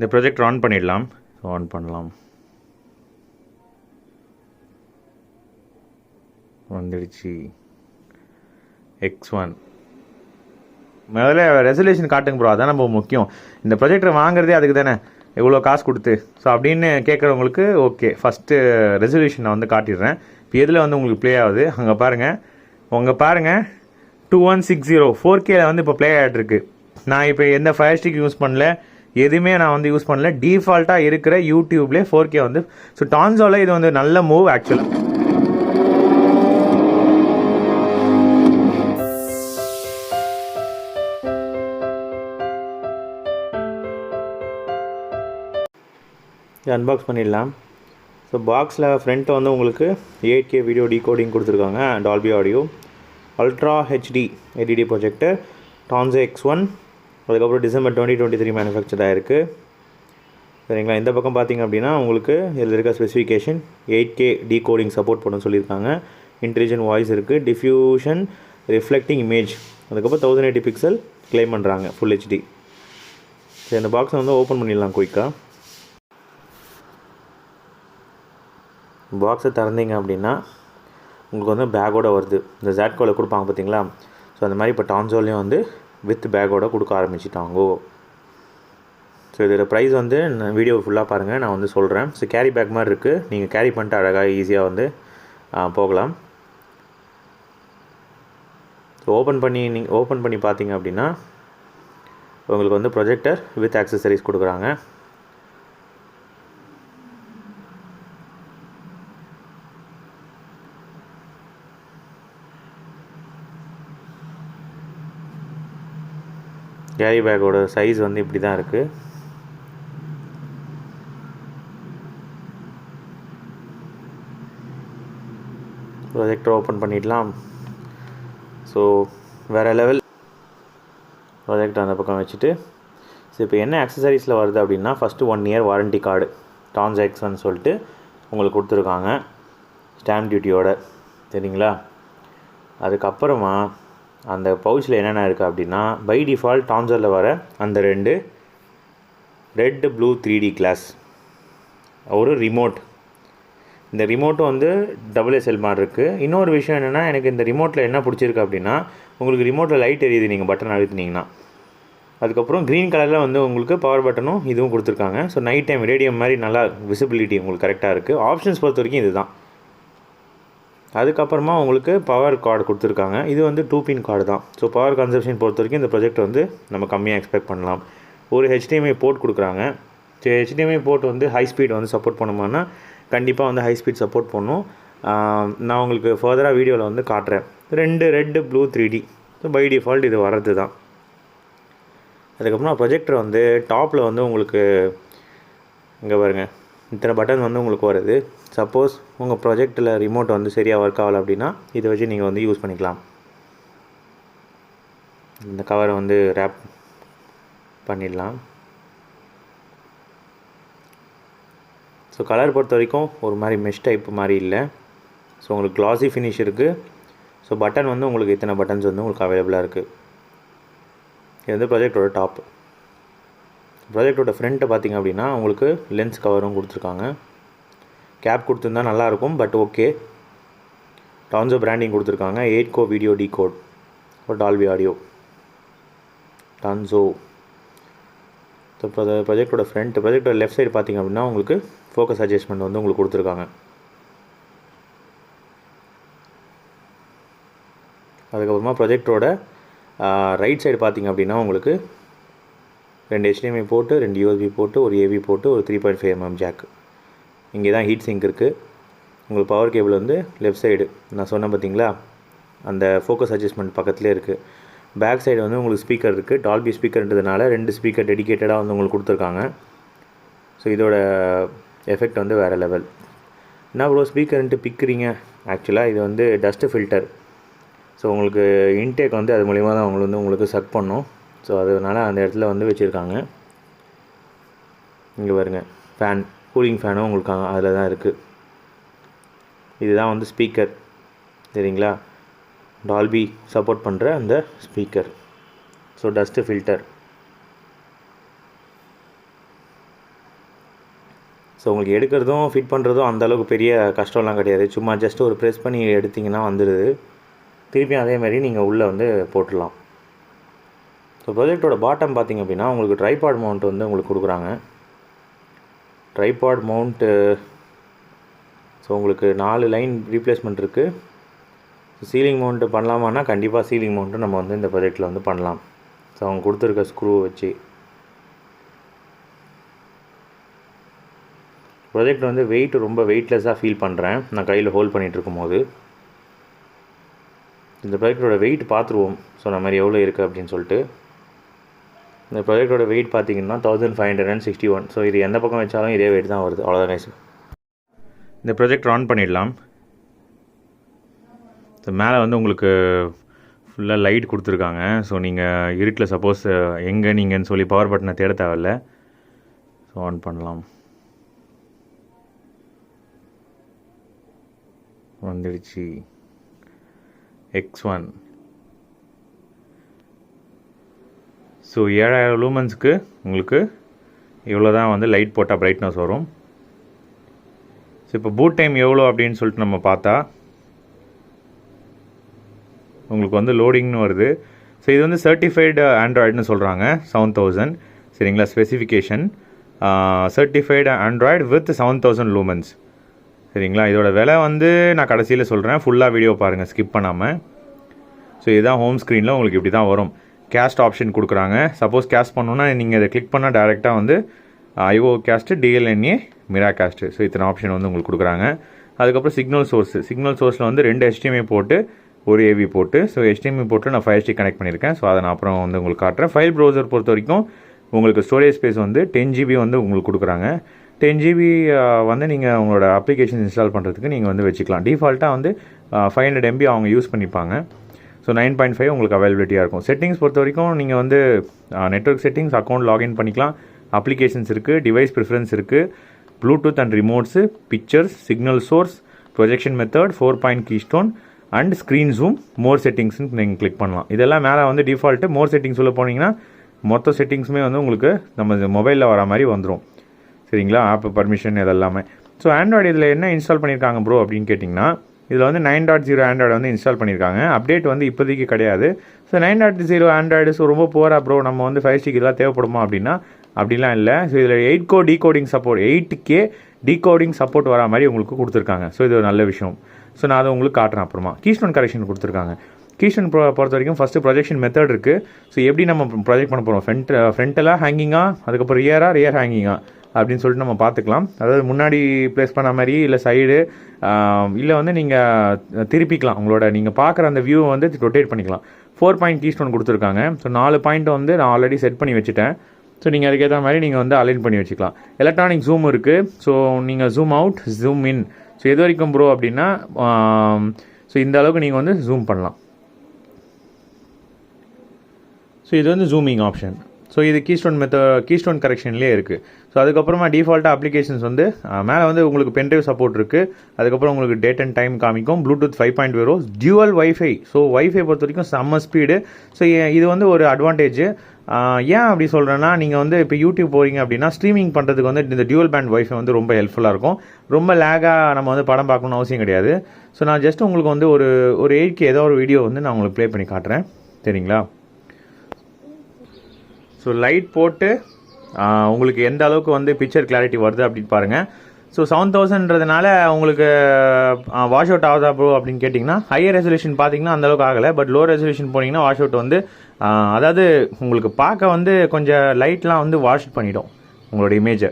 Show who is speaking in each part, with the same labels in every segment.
Speaker 1: இந்த projector on பண்ணிடலாம். On பண்ணலாம். வந்துடுச்சு. X1 முதல்ல ரெசல்யூஷன் காட்டுங்க ப்ரோ, அதான் நம்ம முக்கியம். இந்த ப்ரொஜெக்டர் வாங்குறதே அதுக்கு தானே, எவ்வளோ காசு கொடுத்து. ஸோ அப்படின்னு கேட்குறவங்களுக்கு ஓகே, ஃபஸ்ட்டு ரெசல்யூஷன் நான் வந்து காட்டிடுறேன். இப்போ எதில் வந்து உங்களுக்கு ப்ளே ஆகுது அங்கே பாருங்கள் 2160 4Kல வந்து இப்போ ப்ளே ஆகிட்டுருக்கு. நான் இப்போ எந்த ஃபயர் ஸ்டிக் யூஸ் பண்ணல, எதுவுமே நான் வந்து யூஸ் பண்ணல. டிஃபால்ட்டாக இருக்கிற யூடியூப்லேயே 4K வந்து. ஸோ டான்சோவில் இது வந்து நல்ல மூவ் ஆக்சுவலாக. அன்பாக்ஸ் பண்ணிடலாம். ஸோ பாக்ஸில் ஃப்ரண்ட்டு வந்து உங்களுக்கு 8K வீடியோ டீகோடிங் கொடுத்துருக்காங்க, Dolby audio, ultra HD LED projector, டான்சோ X1, அதுக்கப்புறம் டிசம்பர் 2023 மேனுஃபேக்சர் ஆகிருக்கு. சரிங்களா. இந்த பக்கம் பார்த்திங்க அப்படின்னா உங்களுக்கு இதில் இருக்க ஸ்பெசிஃபிகேஷன் 8K டீகோடிங் சப்போர்ட் பண்ணணும்னு சொல்லியிருக்காங்க. இன்டெலிஜென்ட் வாய்ஸ் இருக்குது, டிஃப்யூஷன் ரிஃப்ளெக்டிங் இமேஜ், அதுக்கப்புறம் 1080 பிக்சல் கிளைம் பண்ணுறாங்க, ஃபுல் ஹெச்டி. சரி, இந்த பாக்ஸை வந்து ஓப்பன் பண்ணிடலாம் குயிக்காக. பாக்ஸை திறந்தீங்க அப்படின்னா உங்களுக்கு வந்து பேக்கோடு வருது. இந்த ஜாட்கோவில் கொடுப்பாங்க பார்த்தீங்களா. ஸோ அந்த மாதிரி இப்போ டான்சோலையும் வந்து வித் பேக்கோடு கொடுக்க ஆரம்பிச்சிட்டாங்கோ. ஸோ இதோட ப்ரைஸ் வந்து வீடியோ ஃபுல்லாக பாருங்கள், நான் வந்து சொல்கிறேன். ஸோ கேரி பேக் மாதிரி இருக்குது, நீங்கள் கேரி பண்ணிட்டு அழகாக ஈஸியாக வந்து போகலாம். ஸோ ஓப்பன் பண்ணி பார்த்தீங்க அப்படின்னா உங்களுக்கு வந்து ப்ரொஜெக்டர் வித் ஆக்சசரிஸ் கொடுக்குறாங்க. கேரி பேக்கோட சைஸ் வந்து இப்படி தான் இருக்குது. ப்ரொஜெக்டர் ஓப்பன் பண்ணிடலாம். ஸோ வேறு லெவல் ப்ரொஜெக்டர் அந்த பக்கம் வச்சுட்டு. ஸோ இப்போ என்ன ஆக்சசரிஸில் வருது அப்படின்னா, ஃபஸ்ட்டு 1 இயர் வாரண்ட்டி கார்டு டான்சோ X1 சொல்லிட்டு உங்களுக்கு கொடுத்துருக்காங்க, ஸ்டாம்ப் டியூட்டியோட. சரிங்களா. அதுக்கப்புறமா அந்த பவுச்சில் என்னென்ன இருக்குது அப்படின்னா, பை டிஃபால்ட் டான்சோவில் வர அந்த 2 ரெட் ப்ளூ 3D கிளாஸ், ஒரு ரிமோட். இந்த ரிமோட்டும் வந்து SSL மாதிரி இருக்குது. இன்னொரு விஷயம் என்னென்னா, எனக்கு இந்த ரிமோட்டில் என்ன பிடிச்சிருக்கு அப்படின்னா, உங்களுக்கு ரிமோட்டில் லைட் எரியுது நீங்கள் பட்டன் அழுத்தினீங்கன்னா. அதுக்கப்புறம் க்ரீன் கலரில் வந்து உங்களுக்கு பவர் பட்டனும் இதுவும் கொடுத்துருக்காங்க. ஸோ நைட் டைம் ரேடியம் மாதிரி நல்லா விசிபிலிட்டி உங்களுக்கு கரெக்டாக இருக்குது. ஆப்ஷன்ஸ் பொறுத்த வரைக்கும் இது தான். அதுக்கப்புறமா உங்களுக்கு பவர் கார்டு கொடுத்துருக்காங்க. இது வந்து 2 பின் கார்டு தான். ஸோ பவர் கன்சப்ஷன் பொறுத்த வரைக்கும் இந்த ப்ரொஜெக்ட் வந்து நம்ம கம்மியாக எக்ஸ்பெக்ட் பண்ணலாம். ஒரு HDMI போர்ட் கொடுக்குறாங்க. ஸோ HDMI போர்ட் வந்து ஹை ஸ்பீட் வந்து சப்போர்ட் பண்ணுமானா, கண்டிப்பாக வந்து ஹை ஸ்பீட் சப்போர்ட் பண்ணும். நான் உங்களுக்கு ஃபர்தராக வீடியோவில் வந்து காட்டுறேன். 2 red blue 3D. So by default இது வர்றது தான். அதுக்கப்புறம் ப்ரொஜெக்டர் வந்து டாப்பில் வந்து உங்களுக்கு இங்கே பாருங்கள், இத்தனை பட்டன் வந்து உங்களுக்கு வருது. சப்போஸ் உங்கள் ப்ரொஜெக்டில் ரிமோட் வந்து சரியாக ஒர்க் ஆகலை அப்படின்னா இதை வச்சு நீங்கள் வந்து யூஸ் பண்ணிக்கலாம். இந்த கவரை வந்து ரேப் பண்ணிடலாம். ஸோ கலர் பொறுத்த வரைக்கும் ஒரு மாதிரி மெஷ் டைப் மாதிரி இல்லை. ஸோ உங்களுக்கு க்ளாஸி ஃபினிஷ் இருக்குது. ஸோ பட்டன் வந்து உங்களுக்கு இத்தனை பட்டன்ஸ் வந்து உங்களுக்கு அவைலபிளாக இருக்குது. இது வந்து ப்ரொஜெக்டோட டாப். ப்ரொஜெக்டோட ஃப்ரண்ட்டை பார்த்திங்க அப்படின்னா உங்களுக்கு லென்ஸ் கவரும் கொடுத்துருக்காங்க. கேப் கொடுத்துருந்தா நல்லாயிருக்கும், பட் ஓகே. டான்சோ பிராண்டிங் கொடுத்துருக்காங்க. 8K வீடியோ டீகோட் ஒரு டால்பி ஆடியோ டான்சோ. ஸோ ப்ரொஜெக்டோட ப்ரொஜெக்டோட லெஃப்ட் சைடு பார்த்திங்க அப்படின்னா உங்களுக்கு ஃபோக்கஸ் அட்ஜஸ்ட்மெண்ட் வந்து உங்களுக்கு கொடுத்துருக்காங்க. அதுக்கப்புறமா ப்ரொஜெக்டரோட ரைட் சைடு பார்த்திங்க அப்படின்னா உங்களுக்கு 2 HDMI போட்டு, 2 USB போட்டு, ஒரு AV போட்டு, ஒரு 3.5mm ஜாக். இங்கே தான் ஹீட் சிங்க் இருக்குது. உங்களுக்கு பவர் கேபிள் வந்து லெஃப்ட் சைடு நான் சொன்னேன் பார்த்தீங்களா, அந்த ஃபோக்கஸ் அட்ஜஸ்ட்மெண்ட் பக்கத்துலேயே இருக்குது. பேக் சைடு வந்து உங்களுக்கு ஸ்பீக்கர் இருக்குது. டால்பி ஸ்பீக்கர்ன்றதுனால 2 ஸ்பீக்கர் டெடிக்கேட்டடாக வந்து உங்களுக்கு கொடுத்துருக்காங்க. ஸோ இதோட எஃபெக்ட் வந்து வேறு லெவல். என்ன ப்ரோ ஸ்பீக்கர்ன்ட்டு பிக்கிறீங்க? ஆக்சுவலாக இது வந்து டஸ்ட்டு ஃபில்டர். ஸோ உங்களுக்கு இன்டேக் வந்து அது மூலிமா தான் உங்களுக்கு சக் பண்ணும். ஸோ அதனால் அந்த இடத்துல வந்து வச்சுருக்காங்க. இங்கே பாருங்கள், ஃபேன், கூலிங் ஃபேனும் உங்களுக்கு அதில் தான் இருக்குது. இதுதான் வந்து ஸ்பீக்கர். சரிங்களா. டால்பி சப்போர்ட் பண்ணுற அந்த speaker. So dust filter. So உங்களுக்கு எடுக்கிறதும் ஃபிட் பண்ணுறதும் அந்தளவுக்கு பெரிய கஷ்டம்லாம் கிடையாது. சும்மா ஜஸ்ட் ஒரு ப்ரெஸ் பண்ணி எடுத்திங்கன்னா வந்துடுது. திருப்பியும் அதேமாதிரி நீங்கள் உள்ளே வந்து போட்டுடலாம். ஸோ ப்ராஜெக்டோட பாட்டம் பார்த்திங்க அப்படின்னா உங்களுக்கு ட்ரைபாட் மவுண்ட் வந்து உங்களுக்கு கொடுக்குறாங்க. ட்ரைபாட் மவுண்ட்டு ஸோ உங்களுக்கு 4 லைன் ரீப்ளேஸ்மெண்ட் இருக்குது. ஸோ சீலிங் மவுண்ட்டு பண்ணலாமான்னா கண்டிப்பாக சீலிங் மவுண்ட்டு நம்ம வந்து இந்த ப்ராஜெக்டில் வந்து பண்ணலாம். ஸோ அவங்க கொடுத்துருக்க ஸ்க்ரூ வச்சு ப்ராஜெக்ட் வந்து ரொம்ப வெயிட்லெஸ்ஸாக ஃபீல் பண்ணுறேன் நான் கையில் ஹோல்ட் பண்ணிகிட்டு இருக்கும்போது. இந்த ப்ராஜெக்டோட வெயிட் பார்த்துருவோம் சொன்ன மாதிரி எவ்வளோ இருக்குது அப்படின்னு சொல்லிட்டு. இந்த ப்ராஜெக்டோட வெயிட் பார்த்திங்கன்னா 1561. ஸோ இது எந்த பக்கம் வச்சாலும் இதே வெயிட் தான் வருது. அவ்வளோதான் கைஸ். இந்த ப்ராஜெக்ட் ஆன் பண்ணிடலாம். ஸோ மேலே வந்து உங்களுக்கு ஃபுல்லாக லைட் கொடுத்துருக்காங்க. ஸோ நீங்கள் இருட்டில் சப்போஸ் எங்கே நீங்கன்னு சொல்லி பவர் பட்டனை தேட தேவையில்ல. ஸோ ஆன் பண்ணலாம். வந்துடுச்சு X1. ஸோ 7000 லூமன்ஸுக்கு உங்களுக்கு இவ்வளோ தான் வந்து லைட் போட்டால் பிரைட்னஸ் வரும். ஸோ இப்போ பூட் டைம் எவ்வளோ அப்படின்னு சொல்லிட்டு நம்ம பார்த்தா உங்களுக்கு வந்து லோடிங்னு வருது. ஸோ இது வந்து சர்டிஃபைடு ஆண்ட்ராய்டுன்னு சொல்கிறாங்க. 7000 சரிங்களா specification. Certified Android with 7000 lumens சரிங்களா. இதோட விலை வந்து நான் கடைசியில் சொல்கிறேன். ஃபுல்லாக வீடியோ பாருங்கள் ஸ்கிப் பண்ணாமல். ஸோ இதுதான் ஹோம் ஸ்க்ரீனில் உங்களுக்கு இப்படி தான் வரும். கேஸ்ட் ஆப்ஷன் கொடுக்குறாங்க. சப்போஸ் கேஸ்ட் பண்ணணுன்னா நீங்கள் இதை கிளிக் பண்ணால் டேரெக்டாக வந்து ஐஓ கேஸ்ட்டு, டிஎல்என்ஏ, மிரா கேஸ்ட்டு. ஸோ இத்தனை ஆப்ஷன் வந்து உங்களுக்கு கொடுக்குறாங்க. அதுக்கப்புறம் சிக்னல் சோர்ஸில் வந்து 2 HDMI போட்டு ஒரு AV போட்டு. ஸோ HDMI போட்டு நான் 5G கனெக்ட் பண்ணியிருக்கேன். ஸோ அதை நான் அப்புறம் வந்து உங்களுக்கு காட்டுறேன். ஃபைல் ப்ரௌசர் பொறுத்த வரைக்கும் உங்களுக்கு ஸ்டோரேஜ் ஸ்பேஸ் வந்து 10 GB வந்து உங்களுக்கு கொடுக்குறாங்க. 10 GB வந்து நீங்கள் உங்களோட அப்ளிகேஷன் இன்ஸ்டால் பண்ணுறதுக்கு நீங்கள் வந்து வச்சுக்கலாம். டிஃபால்ட்டாக வந்து 500 MB அவங்க யூஸ் பண்ணிப்பாங்க. ஸோ 9.5 உங்களுக்கு அவைலபிலிட்டியாக இருக்கும். செட்டிங்ஸ் பொறுத்த வரைக்கும் நீங்கள் வந்து நெட்வொர்க் செட்டிங்ஸ், அக்கௌண்ட் லாகின் பண்ணிக்கலாம். அப்ளிகேஷன்ஸ் இருக்குது, டிவைஸ் ப்ரிஃபரன்ஸ் இருக்குது, Bluetooth and remotes, pictures, signal source, projection method, 4 point keystone and screen zoom, more செட்டிங்ஸ்னு நீங்கள் கிளிக் பண்ணலாம். இதெல்லாம் மேலே வந்து டிஃபால்ட்டு. மோர் செட்டிங்ஸ் உள்ள போனீங்கன்னா மொத்த செட்டிங்ஸுமே வந்து உங்களுக்கு நம்ம மொபைலில் வர மாதிரி வந்துடும் சரிங்களா. ஆப் பர்மிஷன் இதெல்லாமே. ஸோ ஆண்ட்ராய்டு இதில் என்ன இன்ஸ்டால் பண்ணியிருக்காங்க ப்ரோ அப்படின்னு கேட்டிங்கன்னா இதில் வந்து 9.0 ஆண்ட்ராய்டு வந்து இன்ஸ்டால் பண்ணியிருக்காங்க. அப்டேட் வந்து இப்போதைக்கு கிடையாது. ஸோ 9.0 ஆண்ட்ராய்டு ஸோ ரொம்ப போரா ப்ரோ, நம்ம வந்து 5G இதெல்லாம் தேவைப்படுமா அப்படின்னா அப்படிலாம் இல்லை. ஸோ இதில் 8K decoding support, 8K decoding support வர மாதிரி உங்களுக்கு கொடுத்துருக்காங்க. ஸோ இது ஒரு நல்ல விஷயம். ஸோ நான் அதை உங்களுக்கு காட்டுறேன் அப்புறமா. கீஸ்டோன் கரெக்ஷன் கொடுத்துருக்காங்க. கீஸ்டோன் பொறுத்த வரைக்கும் ஃபஸ்ட்டு ப்ரொஜெக்ஷன் மெத்தட் இருக்குது. ஸோ எப்படி நம்ம ப்ரொஜெக்ட் பண்ண போகிறோம், ஃப்ரண்ட்டெல்லாம் ஹேங்கிங்காக, அதுக்கப்புறம் ரியர் ஹேங்கிங்காக அப்படின்னு சொல்லிட்டு நம்ம பார்த்துக்கலாம். அதாவது முன்னாடி ப்ளேஸ் பண்ண மாதிரி, இல்லை சைடு, இல்லை வந்து நீங்கள் திருப்பிக்கலாம். உங்களோட நீங்கள் பார்க்குற அந்த வியூவை வந்து ரொட்டேட் பண்ணிக்கலாம். 4 பாயிண்ட் கீஸ்டோன் கொடுத்துருக்காங்க. ஸோ 4 பாயிண்ட்டை வந்து நான் ஆல்ரெடி செட் பண்ணி வச்சுட்டேன். ஸோ நீங்கள் அதுக்கேற்ற மாதிரி நீங்கள் வந்து அலைன் பண்ணி வச்சுக்கலாம். எலக்ட்ரானிக் ஜூம் இருக்குது. ஸோ நீங்கள் zoom out, zoom in. So எது வரைக்கும் ப்ரோ அப்படின்னா ஸோ இந்த அளவுக்கு நீங்கள் வந்து ஜூம் பண்ணலாம். ஸோ இது வந்து ஜூமிங் ஆப்ஷன். ஸோ இது கீஸ்டோன் கரெக்ஷன்லேயே இருக்குது. ஸோ அதுக்கப்புறமா டிஃபால்ட்டாக அப்ளிகேஷன்ஸ் வந்து மேலே வந்து உங்களுக்கு பென்ட்ரைவ் சப்போர்ட் இருக்குது. அதுக்கப்புறம் உங்களுக்கு டேட் அண்ட் டைம் காமிக்கும். Bluetooth 5.0, dual wifi. So wifi பொறுத்த வரைக்கும் செம்ம ஸ்பீடு. ஸோ இது வந்து ஒரு அட்வான்டேஜ். ஏன் அப்படி சொல்கிறேன்னா நீங்கள் வந்து இப்போ யூடியூப் போகிறீங்க அப்படின்னா ஸ்ட்ரீமிங் பண்ணுறதுக்கு வந்து இந்த டியூவல் பேண்ட் வைஃபை வந்து ரொம்ப ஹெல்ப்ஃபுல்லாக இருக்கும். ரொம்ப லேகாக நம்ம வந்து படம் பார்க்கணும்னு அவசியம் கிடையாது. ஸோ நான் ஜஸ்ட் உங்களுக்கு வந்து ஒரு 8K ஏதோ ஒரு வீடியோ வந்து நான் உங்களுக்கு ப்ளே பண்ணி காட்டுறேன் சரிங்களா. ஸோ லைட் போட்டு உங்களுக்கு எந்த அளவுக்கு வந்து பிக்சர் கிளாரிட்டி வருது அப்படின்னு பாருங்கள். ஸோ 7000ன்றதுனால உங்களுக்கு வாஷ் அவுட் ஆகுதா ப்ரோ அப்படின்னு கேட்டிங்கன்னா ஹையர் ரெசல்யூஷன் பார்த்தீங்கன்னா அந்தளவுக்கு ஆகலை. பட் லோ ரெசல்யூஷன் போனீங்கன்னா வாஷ் அவுட் வந்து அதாவது உங்களுக்கு பார்க்க வந்து கொஞ்சம் லைட்லாம் வந்து வாஷ் பண்ணிடும் உங்களோட இமேஜை.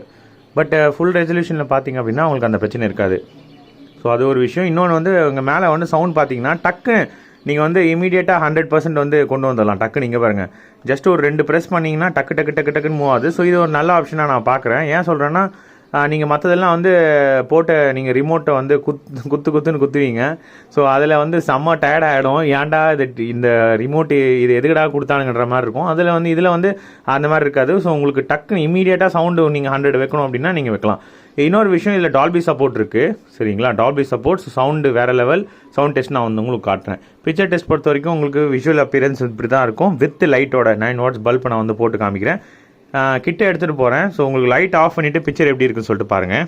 Speaker 1: பட் ஃபுல் ரெசல்யூஷனில் பார்த்தீங்க அப்படின்னா உங்களுக்கு அந்த பிரச்சனை இருக்காது. ஸோ அது ஒரு விஷயம். இன்னொன்று வந்து உங்கள் மேலே வந்து சவுண்ட் பார்த்தீங்கன்னா டக்கு நீங்கள் வந்து இமீடியட்டாக 100% வந்து கொண்டு வந்துடலாம். டக்கு நீங்கள் பாருங்கள், ஜஸ்ட் ஒரு 2 ப்ரெஸ் பண்ணிங்கன்னா டக்குன்னு மூவ் ஆகுது. ஸோ இது ஒரு நல்ல ஆப்ஷனாக நான் பார்க்குறேன். ஏன் சொல்கிறேன்னா நீங்கள் மற்றதெல்லாம் வந்து போட்ட நீங்கள் ரிமோட்டை வந்து குத்துன்னு குத்துவீங்க. ஸோ அதில் வந்து செம்ம டயர்ட் ஆகிடும். ஏன்டா இந்த ரிமோட்டு இது எதுக்கடா கொடுத்தானுங்கிற மாதிரி இருக்கும். அதில் வந்து இதில் வந்து அந்த மாதிரி இருக்காது. ஸோ உங்களுக்கு டக்குன்னு இமீடியட்டாக சவுண்டு நீங்கள் 100 வைக்கணும் அப்படின்னா நீங்கள் வைக்கலாம். இன்னொரு விஷயம், இதில் டால்பி சப்போர்ட் இருக்குது சரிங்களா. Dolby support. சவுண்டு வேறு லெவல். சவுண்ட் டெஸ்ட் நான் வந்து உங்களுக்கு காட்டுறேன். பிக்சர் டெஸ்ட் பொறுத்த வரைக்கும் உங்களுக்கு விஷுவல் அப்பியரன்ஸ் இப்படி தான் இருக்கும். வித் லைட்டோட 9 வாட்ஸ் பல்ப் நான் வந்து போட்டு காமிக்கிறேன். கிட்ட எடுத்துகிட்டு போகிறேன். ஸோ உங்களுக்கு லைட் ஆஃப் பண்ணிவிட்டு பிக்சர் எப்படி இருக்குன்னு சொல்லிட்டு பாருங்கள்.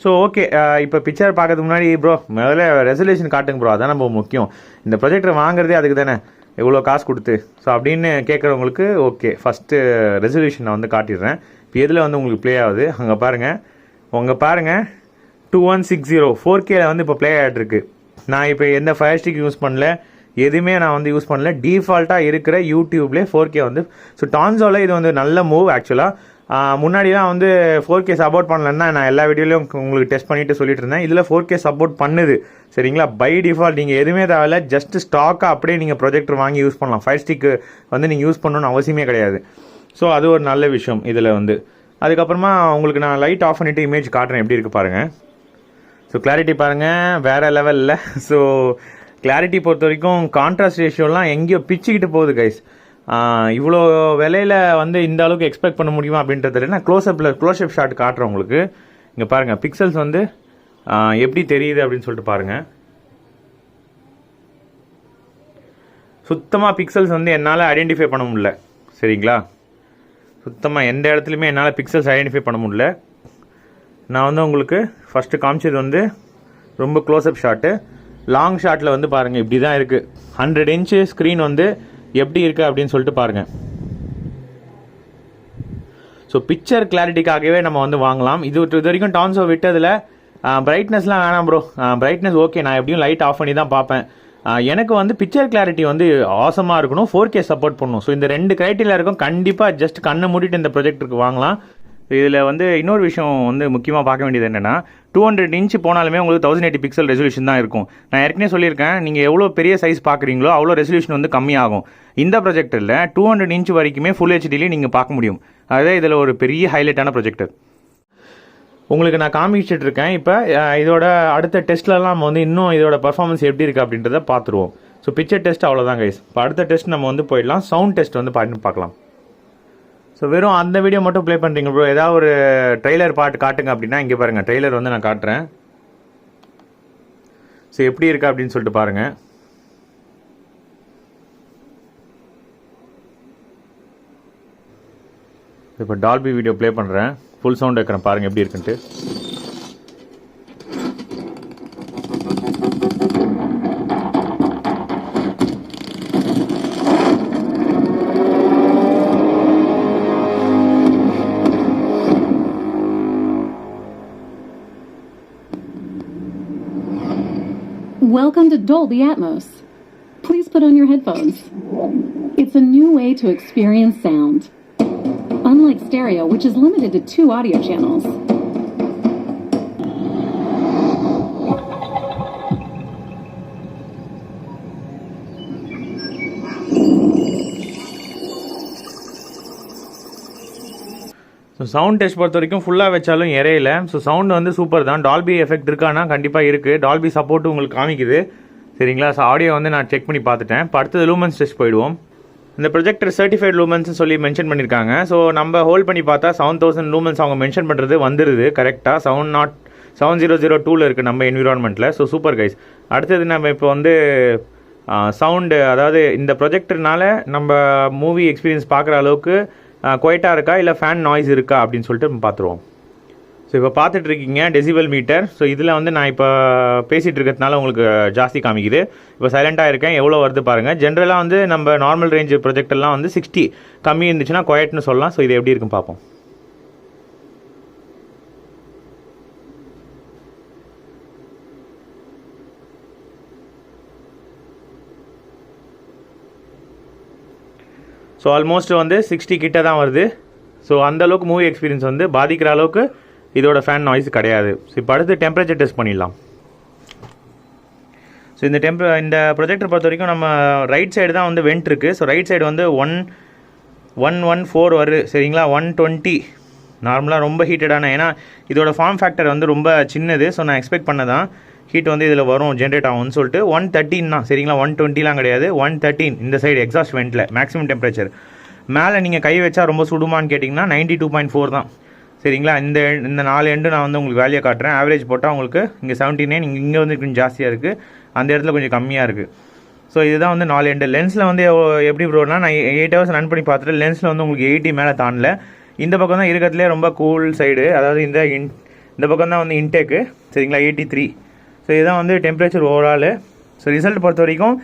Speaker 1: ஸோ ஓகே, இப்போ பிக்சர் பார்க்கறதுக்கு முன்னாடி ப்ரோ முதல்ல ரெசல்யூஷன் காட்டுங்க ப்ரோ, அதான் நம்ம முக்கியம். இந்த ப்ரொஜெக்டர் வாங்குறதே அதுக்கு தானே, எவ்வளோ காசு கொடுத்து. ஸோ அப்படின்னு கேட்குறவங்களுக்கு ஓகே, ஃபஸ்ட்டு ரெசல்யூஷன் நான் வந்து காட்டிடுறேன். இப்போ எதில் வந்து உங்களுக்கு ப்ளே ஆகுது அங்கே பாருங்கள். 2160 4K வந்து இப்போ ப்ளே ஆகிட்டுருக்கு. நான் இப்போ எந்த ஃபயர் ஸ்டிக் யூஸ் பண்ணல, எதுவுமே நான் வந்து யூஸ் பண்ணல. டிஃபால்ட்டாக இருக்கிற யூடியூப்லேயே 4K வந்து. ஸோ டான்ஸோவில் இது வந்து நல்ல மூவ் ஆக்சுவலாக. முன்னாடிலாம் வந்து 4K சப்போர்ட் பண்ணலன்னா நான் எல்லா வீடியோலையும் உங்களுக்கு டெஸ்ட் பண்ணிவிட்டு சொல்லிட்டு இருந்தேன். இதில் 4K சப்போர்ட் பண்ணுது சரிங்களா. பை டிஃபால்ட் நீங்கள் எதுவுமே தேவையில்ல, ஜஸ்ட் ஸ்டாக்காக அப்படியே நீங்கள் ப்ரொஜெக்டர் வாங்கி யூஸ் பண்ணலாம். ஃபயர் ஸ்டிக்கு வந்து நீங்கள் யூஸ் பண்ணணும்னு அவசியமே கிடையாது. ஸோ அது ஒரு நல்ல விஷயம் இதில் வந்து. அதுக்கப்புறமா உங்களுக்கு நான் லைட் ஆஃப் பண்ணிவிட்டு இமேஜ் காட்டுறேன் எப்படி இருக்குது பாருங்கள். ஸோ கிளாரிட்டி பாருங்கள் வேறு லெவலில். ஸோ கிளாரிட்டி பொறுத்த வரைக்கும் கான்ட்ராஸ்ட் ரேஷியோலாம் எங்கேயோ பிச்சுக்கிட்டு போகுது கைஸ். இவ்வளோ விலையில் வந்து இந்த அளவுக்கு எக்ஸ்பெக்ட் பண்ண முடியுமா அப்படின்றது நான் க்ளோஸ்அப் ஷாட் காட்டுறேன் உங்களுக்கு. இங்கே பாருங்கள் பிக்சல்ஸ் வந்து எப்படி தெரியுது அப்படின்னு சொல்லிட்டு பாருங்கள். சுத்தமாக பிக்சல்ஸ் வந்து என்னால் ஐடென்டிஃபை பண்ண முடியல சரிங்களா. சுத்தமாக எந்த இடத்துலையுமே என்னால் பிக்சல்ஸ் ஐடென்டிஃபை பண்ண முடியல. நான் வந்து உங்களுக்கு ஃபஸ்ட்டு காமிச்சது வந்து ரொம்ப க்ளோஸ்அப் ஷாட்டு. லாங் ஷாட்டில் வந்து பாருங்கள் இப்படி தான் இருக்குது. 100 இன்ச்சு ஸ்க்ரீன் வந்து எப்படி இருக்குது அப்படின்னு சொல்லிட்டு பாருங்கள். ஸோ பிக்சர் கிளாரிட்டிக்காகவே நம்ம வந்து வாங்கலாம். இது வரைக்கும் டான்ஸோ விட்டதில் பிரைட்னஸ்லாம் வேணாம் ப்ரோ. பிரைட்னஸ் ஓகே, நான் எப்படியும் லைட் ஆஃப் பண்ணி தான் பார்ப்பேன். எனக்கு வந்து பிக்சர் கிளாரிட்டி வந்து ஆசமாக இருக்கணும், 4K சப்போர்ட் பண்ணணும். ஸோ இந்த 2 க்ரைட்டீரியா இருக்கும். கண்டிப்பாக ஜஸ்ட் கண்ணை மூடிட்டு இந்த ப்ரொஜெக்டருக்கு வாங்கலாம். இதில் வந்து இன்னொரு விஷயம் வந்து முக்கியமாக பார்க்க வேண்டியது என்னென்னா 200 இன்ச்சு போனாலுமே உங்களுக்கு 1080 பிக்சல் ரெசல்யூஷன் தான் இருக்கும். நான் ஏற்கனவே சொல்லியிருக்கேன், நீங்கள் எவ்வளோ பெரிய சைஸ் பார்க்குறீங்களோ அவ்வளோ ரெசல்யூஷன் வந்து கம்மியாகும். இந்த ப்ரொஜெக்டரில் 200 இன்ச் வரைக்குமே ஃபுல் ஹெச்டிலேயே நீங்கள் பார்க்க முடியும். அதுதான் இதில் ஒரு பெரிய ஹைலைட்டான ப்ரொஜெக்டர். உங்களுக்கு நான் காமிச்சிட்டு இருக்கேன். இப்போ இதோட அடுத்த டெஸ்ட்லலாம் நம்ம வந்து இன்னும் இதோட பர்ஃபார்மன்ஸ் எப்படி இருக்குது அப்படின்றத பார்த்துருவோம். ஸோ பிக்சர் டெஸ்ட் அவ்வளோதான் கைஸ். இப்போ அடுத்த டெஸ்ட் நம்ம வந்து போயிடலாம். சவுண்ட் டெஸ்ட் வந்து பார்க்கலாம். ஸோ வெறும் அந்த வீடியோ மட்டும் ப்ளே பண்ணுறீங்க ப்ரோ, ஏதாவது ஒரு ட்ரெய்லர் பாட்டு காட்டுங்க அப்படின்னா இங்கே பாருங்கள் ட்ரெய்லர் வந்து நான் காட்டுறேன். ஸோ எப்படி இருக்கா அப்படின்னு சொல்லிட்டு பாருங்கள். இப்போ டால்பி வீடியோ ப்ளே பண்ணுறேன், ஃபுல் சவுண்ட் வைக்கிறேன் பாருங்கள் எப்படி இருக்குன்ட்டு.
Speaker 2: Welcome to Dolby Atmos. Please put on your headphones. It's a new way to experience sound. Unlike stereo, which is limited to 2 audio channels.
Speaker 1: So sound test பொறுத்த வரைக்கும் ஃபுல்லாக வச்சாலும் இறையில. So sound வந்து super தான். டால்பி எஃபெக்ட் இருக்கானா கண்டிப்பாக இருக்குது. Dolby support உங்களுக்கு காமிக்குது சரிங்களா. ஸோ ஆடியோ வந்து நான் செக் பண்ணி பார்த்துட்டேன். இப்போ அடுத்தது லூமன்ஸ் டெஸ்ட் போயிடுவோம். இந்த ப்ரொஜெக்டர் சர்டிஃபைட் லூமன்ஸ் சொல்லி மென்ஷன் பண்ணியிருக்காங்க. ஸோ நம்ம ஹோல்ட் பண்ணி பார்த்தா 7000 லூமன்ஸ் அவங்க மென்ஷன் பண்ணுறது வந்துடுது கரெக்டாக. 7002 இருக்குது நம்ம என்விரான்மெண்ட்டில். So super guys. அடுத்தது நம்ம இப்போ வந்து சவுண்டு, அதாவது இந்த ப்ரொஜெக்டர்னால நம்ம மூவி எக்ஸ்பீரியன்ஸ் பார்க்குற அளவுக்கு குவைட்டாக இருக்கா இல்லை ஃபேன் நாய்ஸ் இருக்கா அப்படின்னு சொல்லிட்டு நம்ம பார்த்துருவோம். ஸோ இப்போ பார்த்துட்ருக்கீங்க டெசிபல் மீட்டர். ஸோ இதில் வந்து நான் இப்போ பேசிகிட்டு இருக்கிறதுனால உங்களுக்கு ஜாஸ்தி காமிக்குது. இப்போ சைலண்ட்டாக இருக்கேன், எவ்வளோ வருது பாருங்கள். ஜென்ரலாக வந்து நம்ம நார்மல் ரேஞ்ச் ப்ரொஜெக்டர்லாம் வந்து 60 கம்மி இருந்துச்சுன்னா குவைட்னு சொல்லலாம். ஸோ இது எப்படி இருக்குன்னு பார்ப்போம். ஸோ ஆல்மோஸ்ட் வந்து 60 கிட்ட தான் வருது. ஸோ அந்தளவுக்கு மூவி எக்ஸ்பீரியன்ஸ் வந்து பாதிக்கிற அளவுக்கு இதோட ஃபேன் நாய்ஸ் கிடையாது. ஸோ இப்போ அடுத்து டெம்பரேச்சர் டெஸ்ட் பண்ணிடலாம். ஸோ இந்த ப்ரொஜெக்டர் பொறுத்த வரைக்கும் நம்ம ரைட் சைடு தான் வந்து வெண்ட் இருக்குது. ஸோ ரைட் சைடு வந்து 114 வருது சரிங்களா. 120 நார்மலாக ரொம்ப ஹீட்டடான, ஏன்னா இதோட ஃபார்ம் ஃபேக்டர் வந்து ரொம்ப சின்னது. ஸோ நான் எக்ஸ்பெக்ட் பண்ணதான் ஹீட் வந்து இதில் வரும், ஜென்ரேட் ஆகும்னு சொல்லிட்டு 113 தான் சரிங்களா. 120லாம் கிடையாது, 113 இந்த சைடு எக்ஸாஸ்ட் வெண்ட்டில் மேக்ஸிமம் டெம்பரேச்சர். மேலே நீங்கள் கை வச்சா ரொம்ப சுடுமான்னு கேட்டிங்கன்னா 92.4 தான் சரிங்களா. இந்த 4 எண்டு நான் வந்து உங்களுக்கு வேல்யூ காட்டுறேன். ஆவரேஜ் போட்டால் உங்களுக்கு இங்கே 79, இங்கே வந்து கொஞ்சம் ஜாஸ்தியாக இருக்குது, அந்த இடத்துல கொஞ்சம் கம்மியாக இருக்குது. ஸோ இதுதான் வந்து 4 எண்டு. லென்ஸில் வந்து எப்படி ப்ரோனா நான் 8 ஹவர்ஸ் ரன் பண்ணி பார்த்துட்டு லென்ஸில் வந்து உங்களுக்கு 80 மேலே தாண்டல. இந்த பக்கம் தான் இருக்கிறதுலே ரொம்ப கூல் சைடு, அதாவது இந்த பக்கம் தான் வந்து இன்டேக்கு சரிங்களா 83. ஸோ இதுதான் வந்து டெம்பரேச்சர் ஓவரால். ஸோ ரிசல்ட் பொறுத்த வரைக்கும்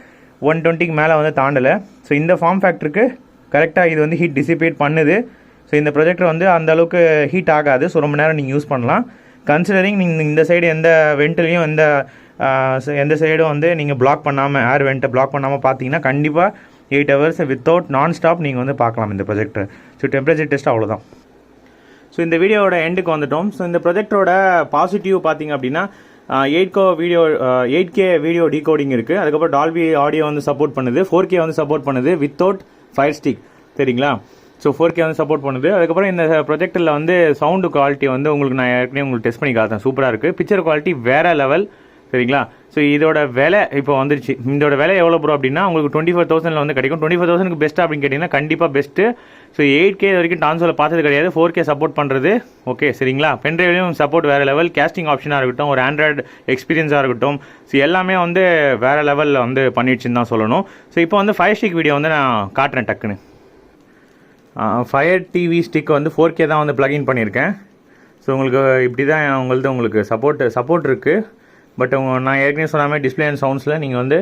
Speaker 1: 120க்கு மேலே வந்து தாண்டலை. ஸோ இந்த ஃபார்ம் ஃபேக்டருக்கு கரெக்டாக இது வந்து ஹீட் டிசிபேட் பண்ணுது. ஸோ இந்த ப்ரொஜெக்டர் வந்து அந்த அளவுக்கு ஹீட் ஆகாது. ஸோ ரொம்ப நேரம் நீங்கள் யூஸ் பண்ணலாம். கன்சிடரிங் நீங்கள் இந்த சைடு எந்த வெண்ட்லையும் எந்த சைடும் வந்து நீங்கள் பிளாக் பண்ணாமல், ஏர் வெண்ட்டை பிளாக் பண்ணாமல் பார்த்தீங்கன்னா கண்டிப்பாக 8 hours வித்தவுட் நான் ஸ்டாப் நீங்கள் வந்து பார்க்கலாம் இந்த ப்ரொஜெக்டர். ஸோ டெம்பரேச்சர் டெஸ்ட் அவ்வளோதான். ஸோ இந்த வீடியோவோட எண்டுக்கு வந்துட்டோம். ஸோ இந்த ப்ரொஜெக்டரோட பாசிட்டிவ் பார்த்தீங்க அப்படின்னா 8K வீடியோ டீகோடிங் இருக்குது. அதுக்கப்புறம் டால்பி ஆடியோ வந்து சப்போர்ட் பண்ணுது, 4K வந்து சப்போர்ட் பண்ணுது வித்தவுட் ஃபயர் ஸ்டிக் சரிங்களா. ஸோ 4K வந்து சப்போர்ட் பண்ணுது. அதுக்கப்புறம் இந்த ப்ரொஜெக்டரில் வந்து சவுண்டு குவாலிட்டி வந்து உங்களுக்கு நான் ஏற்கனவே உங்களுக்கு டெஸ்ட் பண்ணி காத்தேன், சூப்பராக இருக்குது. பிக்சர் குவாலிட்டி வேறு லெவல் சரிங்களா. ஸோ இதோட விலை இப்போ வந்துருச்சு. இதோட விலை எவ்வளோ ப்ரோ அப்படின்னா உங்களுக்கு 24,000 வந்து கிடைக்கும். 24,000க்கு பெஸ்ட்டாக அப்படின்னு கேட்டிங்கன்னா கண்டிப்பாக பெஸ்ட்டு. ஸோ 8K வரைக்கும் டான்ஸோவில் பார்த்தது கிடையாது. 4K சப்போர்ட் பண்ணுறது ஓகே சரிங்களா. பென்ட்ரைவ்லையும் சப்போர்ட் வேறு லெவல். கேஸ்டிங் ஆப்ஷனாக இருக்கட்டும், ஒரு ஆண்ட்ராய்டு எக்ஸ்பீரியன்ஸாக இருக்கட்டும், ஸோ எல்லாமே வந்து வேறு லெவலில் வந்து பண்ணிடுச்சுன்னு தான் சொல்லணும். ஸோ இப்போ வந்து ஃபயர் ஸ்டிக் வீடியோ வந்து நான் காட்டுறேன் டக்குன்னு. ஃபயர் டிவி ஸ்டிக் வந்து 4K தான் வந்து ப்ளக்இன் பண்ணியிருக்கேன். ஸோ உங்களுக்கு இப்படி தான் உங்களுக்கு சப்போர்ட் இருக்குது. பட் நான் ஏற்கனவே சொன்ன மாதிரி டிஸ்பிளே அண்ட் சவுண்ட்ஸில் நீங்கள் வந்து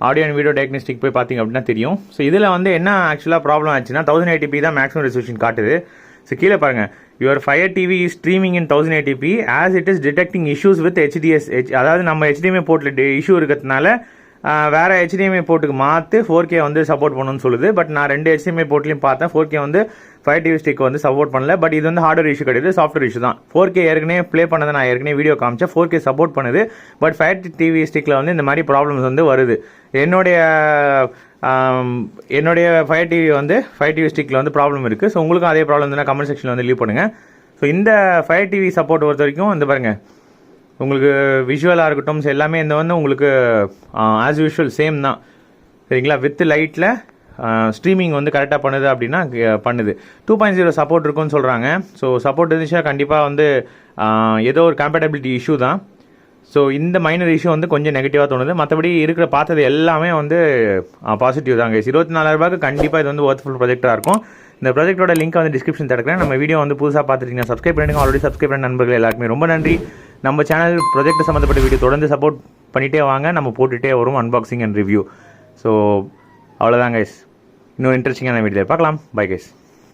Speaker 1: ஆடியோ அண்ட் வீடியோ டயக்னோஸ்டிக் போய் பார்த்தீங்க அப்படின்னா தெரியும். ஸோ இதில் வந்து என்ன ஆக்சுவலாக ப்ராப்ளம் ஆச்சுன்னா 1080p தான் மேக்ஸிமம் ரெசல்யூஷன் காட்டுது. ஸோ கீழே பாருங்கள், your fire TV is streaming in 1080p as it is detecting issues with HDS. அதாவது நம்ம HDMI போர்ட்டில் இஷ்யூ இருக்கிறதுனால வேறு HDMI போர்ட்டுக்கு மாற்று 4K வந்து சப்போர்ட் பண்ணணும்னு சொல்லுது. பட் நான் 2 HDMI போர்ட்லையும் பார்த்தேன், 4K வந்து ஃபயர் டிவி ஸ்டிக் வந்து சப்போர்ட் பண்ணல. பட் இது வந்து ஹார்ட்வேர் இஷ்யூ கிடையாது, சாஃப்ட்வேர் இஷ்யூ தான். 4K ஏற்கனவே ப்ளே பண்ணதை நான் ஏற்கனவே வீடியோ காமிச்சேன், 4K சப்போர்ட் பண்ணுது. பட் ஃபயர் டிவி ஸ்டிக்கில் வந்து இந்த மாதிரி ப்ராப்ளம்ஸ் வந்து வருது. என்னுடைய ஃபயர் டிவி ஸ்டிக்கில் வந்து ப்ராப்ளம் இருக்குது. ஸோ உங்களுக்கும் அதே ப்ராப்ளம் இருந்தால் கமெண்ட் செக்ஷனில் வந்து லீவ் பண்ணுங்கள். ஸோ இந்த ஃபயர் டிவி சப்போர்ட் பொறுத்த வரைக்கும் இந்த பாருங்கள், உங்களுக்கு விஷுவலாக இருக்கட்டும், ஸோ எல்லாமே இந்த வந்து உங்களுக்கு ஆஸ் யூஷுவல் சேம் தான் சரிங்களா. வித் லைட்டில் ஸ்ட்ரீமிங் வந்து கரெக்டாக பண்ணுது அப்படின்னா பண்ணுது. 2.0 சப்போர்ட் இருக்குன்னு சொல்கிறாங்க. ஸோ சப்போர்ட் இருந்துச்சுன்னா கண்டிப்பாக வந்து ஏதோ ஒரு கம்பேட்டபிலிட்டி இஷ்யூ தான். ஸோ இந்த மைனர் இஷ்யூ வந்து கொஞ்சம் நெகட்டிவாக தோணுது. மற்றபடி பார்த்தது எல்லாமே வந்து பாசிட்டிவ் தாங்க. 24,000 கண்டிப்பாக இது வந்து ஒர்த்ஃபுல் ப்ராஜெக்டாக இருக்கும். இந்த ப்ராஜெக்டோட லிங்க் வந்து டிஸ்கிரிப்ஷன் தடுக்கிறேன். நம்ம வீடியோ வந்து புதுசாக பார்த்துட்டீங்கன்னா சப்ஸ்கிரைப் பண்ணிடுங்க. ஆல்ரெடி சப்ஸ்கிரைப் பண்ண நண்பர்கள் எல்லாருக்குமே ரொம்ப நன்றி. நம்ம சேனல் ப்ராஜெக்ட் சம்மந்தப்பட்ட வீடியோ தொடர்ந்து சப்போர்ட் பண்ணிகிட்டே வாங்க. நம்ம போட்டுகிட்டே வரும் அன்பாக்சிங் அண்ட் ரிவ்யூ. ஸோ அவ்வளோதான் கைஸ். இன்னும் இன்ட்ரெஸ்டிங்கான வீடியோ பார்க்கலாம். Bye guys.